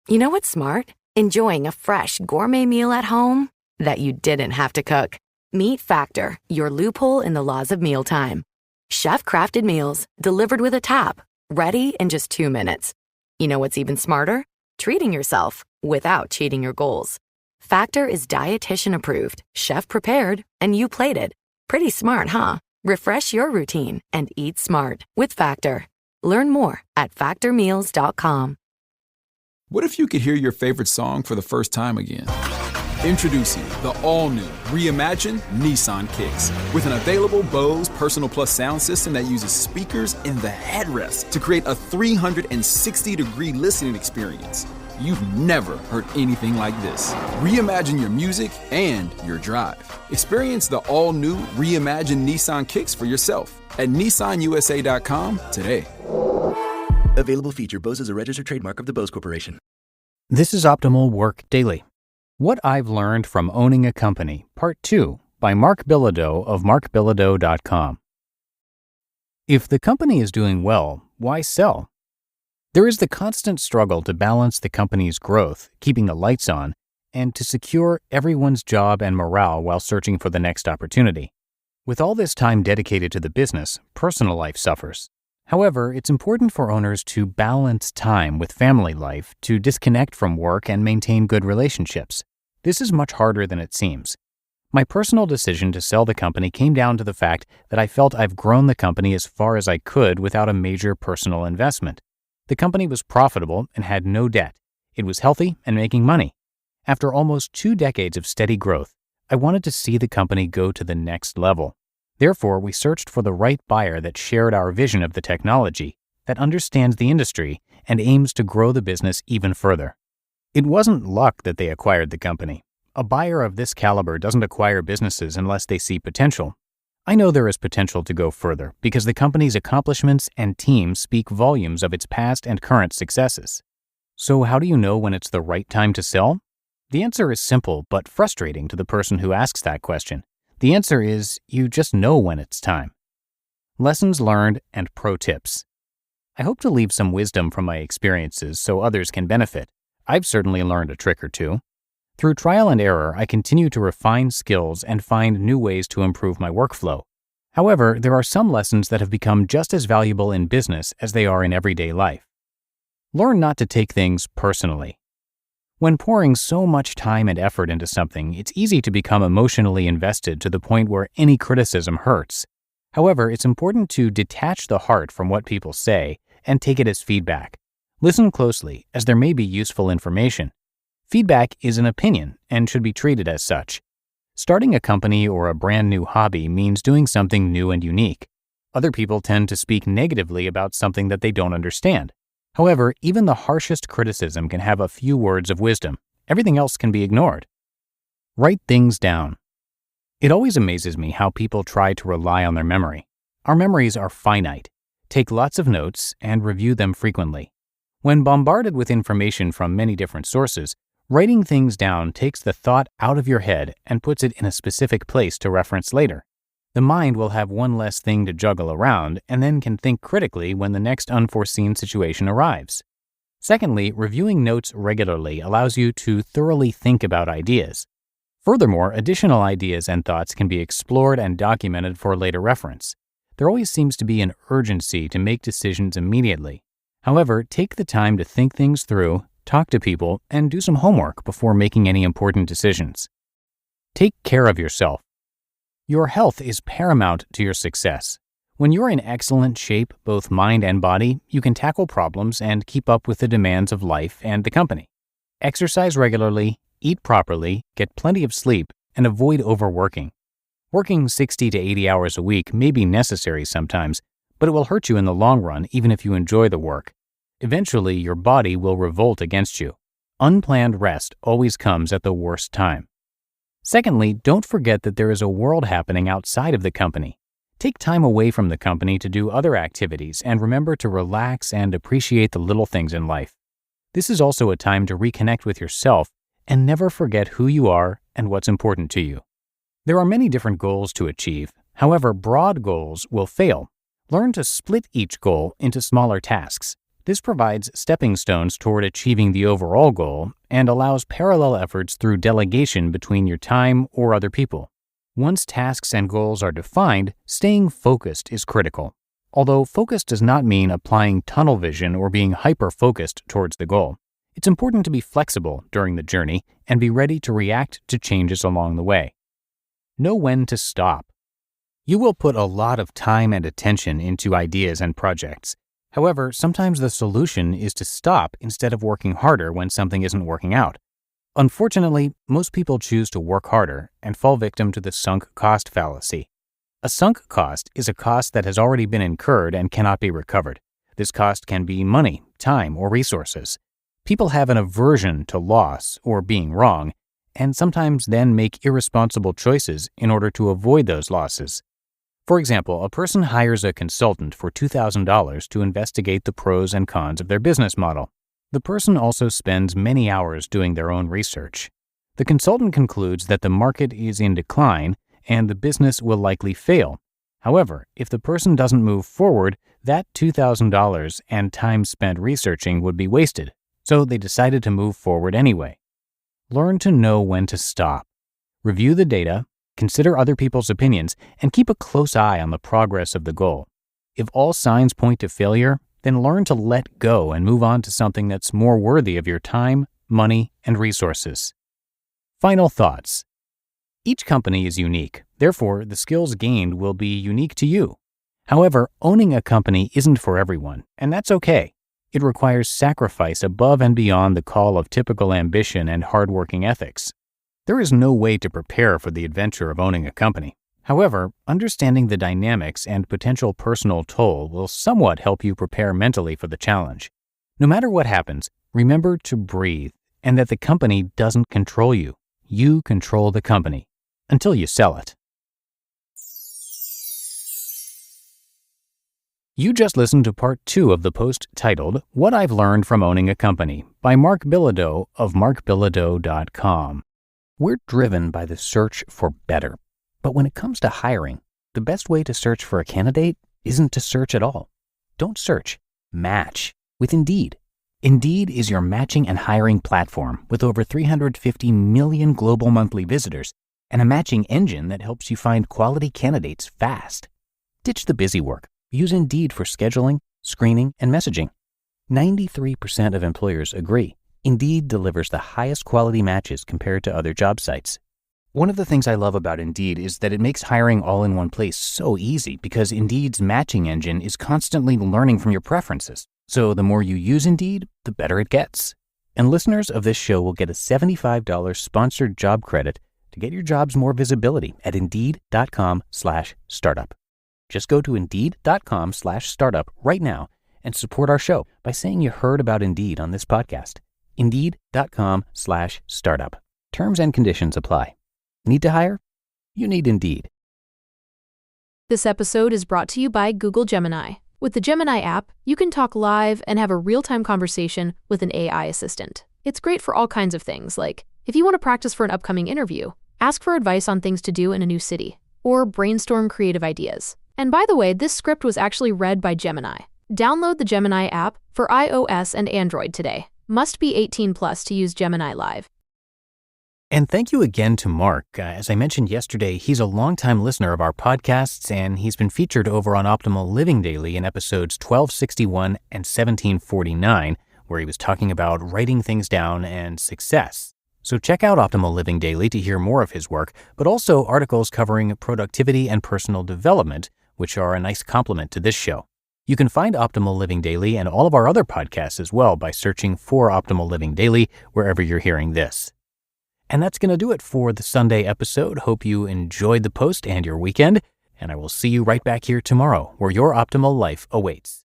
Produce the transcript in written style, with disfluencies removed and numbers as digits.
You know what's smart? Enjoying a fresh gourmet meal at home that you didn't have to cook. Meet Factor, your loophole in the laws of mealtime. Chef-crafted meals delivered with a tap, ready in just 2 minutes. You know what's even smarter? Treating yourself without cheating your goals. Factor is dietitian approved, chef prepared, and you plated. Pretty smart, huh? Refresh your routine and eat smart with Factor. Learn more at factormeals.com. What if you could hear your favorite song for the first time again? Introducing the all-new, reimagined Nissan Kicks. With an available Bose Personal Plus sound system that uses speakers in the headrest to create a 360-degree listening experience. You've never heard anything like this. Reimagine your music and your drive. Experience the all-new, reimagined Nissan Kicks for yourself at nissanusa.com today. Available feature. Bose is a registered trademark of the Bose Corporation. This is Optimal Work Daily. What I've Learned from Owning a Company, Part 2, by Marc Bilodeau of marcbilodeau.com. If the company is doing well, why sell? There is the constant struggle to balance the company's growth, keeping the lights on, and to secure everyone's job and morale while searching for the next opportunity. With all this time dedicated to the business, personal life suffers. However, it's important for owners to balance time with family life, to disconnect from work and maintain good relationships. This is much harder than it seems. My personal decision to sell the company came down to the fact that I felt I've grown the company as far as I could without a major personal investment. The company was profitable and had no debt. It was healthy and making money. After almost 2 decades of steady growth, I wanted to see the company go to the next level. Therefore, we searched for the right buyer that shared our vision of the technology, that understands the industry, and aims to grow the business even further. It wasn't luck that they acquired the company. A buyer of this caliber doesn't acquire businesses unless they see potential. I know there is potential to go further because the company's accomplishments and team speak volumes of its past and current successes. So how do you know when it's the right time to sell? The answer is simple but frustrating to the person who asks that question. The answer is you just know when it's time. Lessons learned and pro tips. I hope to leave some wisdom from my experiences so others can benefit. I've certainly learned a trick or two. Through trial and error, I continue to refine skills and find new ways to improve my workflow. However, there are some lessons that have become just as valuable in business as they are in everyday life. Learn not to take things personally. When pouring so much time and effort into something, it's easy to become emotionally invested to the point where any criticism hurts. However, it's important to detach the heart from what people say and take it as feedback. Listen closely, as there may be useful information. Feedback is an opinion and should be treated as such. Starting a company or a brand new hobby means doing something new and unique. Other people tend to speak negatively about something that they don't understand. However, even the harshest criticism can have a few words of wisdom. Everything else can be ignored. Write things down. It always amazes me how people try to rely on their memory. Our memories are finite. Take lots of notes and review them frequently. When bombarded with information from many different sources, writing things down takes the thought out of your head and puts it in a specific place to reference later. The mind will have one less thing to juggle around and then can think critically when the next unforeseen situation arrives. Secondly, reviewing notes regularly allows you to thoroughly think about ideas. Furthermore, additional ideas and thoughts can be explored and documented for later reference. There always seems to be an urgency to make decisions immediately. However, take the time to think things through, talk to people, and do some homework before making any important decisions. Take care of yourself. Your health is paramount to your success. When you're in excellent shape, both mind and body, you can tackle problems and keep up with the demands of life and the company. Exercise regularly, eat properly, get plenty of sleep, and avoid overworking. Working 60 to 80 hours a week may be necessary sometimes, but it will hurt you in the long run even if you enjoy the work. Eventually, your body will revolt against you. Unplanned rest always comes at the worst time. Secondly, don't forget that there is a world happening outside of the company. Take time away from the company to do other activities and remember to relax and appreciate the little things in life. This is also a time to reconnect with yourself and never forget who you are and what's important to you. There are many different goals to achieve. However, broad goals will fail. Learn to split each goal into smaller tasks. This provides stepping stones toward achieving the overall goal and allows parallel efforts through delegation between your time or other people. Once tasks and goals are defined, staying focused is critical. Although focus does not mean applying tunnel vision or being hyper-focused towards the goal, it's important to be flexible during the journey and be ready to react to changes along the way. Know when to stop. You will put a lot of time and attention into ideas and projects. However, sometimes the solution is to stop instead of working harder when something isn't working out. Unfortunately, most people choose to work harder and fall victim to the sunk cost fallacy. A sunk cost is a cost that has already been incurred and cannot be recovered. This cost can be money, time, or resources. People have an aversion to loss or being wrong, and sometimes then make irresponsible choices in order to avoid those losses. For example, a person hires a consultant for $2,000 to investigate the pros and cons of their business model. The person also spends many hours doing their own research. The consultant concludes that the market is in decline and the business will likely fail. However, if the person doesn't move forward, that $2,000 and time spent researching would be wasted, so they decided to move forward anyway. Learn to know when to stop. Review the data, consider other people's opinions, and keep a close eye on the progress of the goal. If all signs point to failure, then learn to let go and move on to something that's more worthy of your time, money, and resources. Final thoughts. Each company is unique, therefore the skills gained will be unique to you. However, owning a company isn't for everyone, and that's okay. It requires sacrifice above and beyond the call of typical ambition and hardworking ethics. There is no way to prepare for the adventure of owning a company. However, understanding the dynamics and potential personal toll will somewhat help you prepare mentally for the challenge. No matter what happens, remember to breathe and that the company doesn't control you. You control the company until you sell it. You just listened to part 2 of the post titled What I've Learned from Owning a Company by Marc Bilodeau of marcbilodeau.com. We're driven by the search for better. But when it comes to hiring, the best way to search for a candidate isn't to search at all. Don't search. Match with Indeed. Indeed is your matching and hiring platform with over 350 million global monthly visitors and a matching engine that helps you find quality candidates fast. Ditch the busy work. Use Indeed for scheduling, screening, and messaging. 93% of employers agree. Indeed delivers the highest quality matches compared to other job sites. One of the things I love about Indeed is that it makes hiring all in one place so easy because Indeed's matching engine is constantly learning from your preferences. So the more you use Indeed, the better it gets. And listeners of this show will get a $75 sponsored job credit to get your jobs more visibility at Indeed.com/startup. Just go to Indeed.com/startup right now and support our show by saying you heard about Indeed on this podcast. Indeed.com/startup. Terms and conditions apply. Need to hire? You need Indeed. This episode is brought to you by Google Gemini. With the Gemini app, you can talk live and have a real-time conversation with an AI assistant. It's great for all kinds of things, like if you want to practice for an upcoming interview, ask for advice on things to do in a new city, or brainstorm creative ideas. And by the way, this script was actually read by Gemini. Download the Gemini app for iOS and Android today. Must be 18 plus to use Gemini Live. And thank you again to Marc. As I mentioned yesterday, he's a longtime listener of our podcasts, and he's been featured over on Optimal Living Daily in episodes 1261 and 1749, where he was talking about writing things down and success. So check out Optimal Living Daily to hear more of his work, but also articles covering productivity and personal development, which are a nice complement to this show. You can find Optimal Living Daily and all of our other podcasts as well by searching for Optimal Living Daily wherever you're hearing this. And that's going to do it for the Sunday episode. Hope you enjoyed the post and your weekend, and I will see you right back here tomorrow where your optimal life awaits.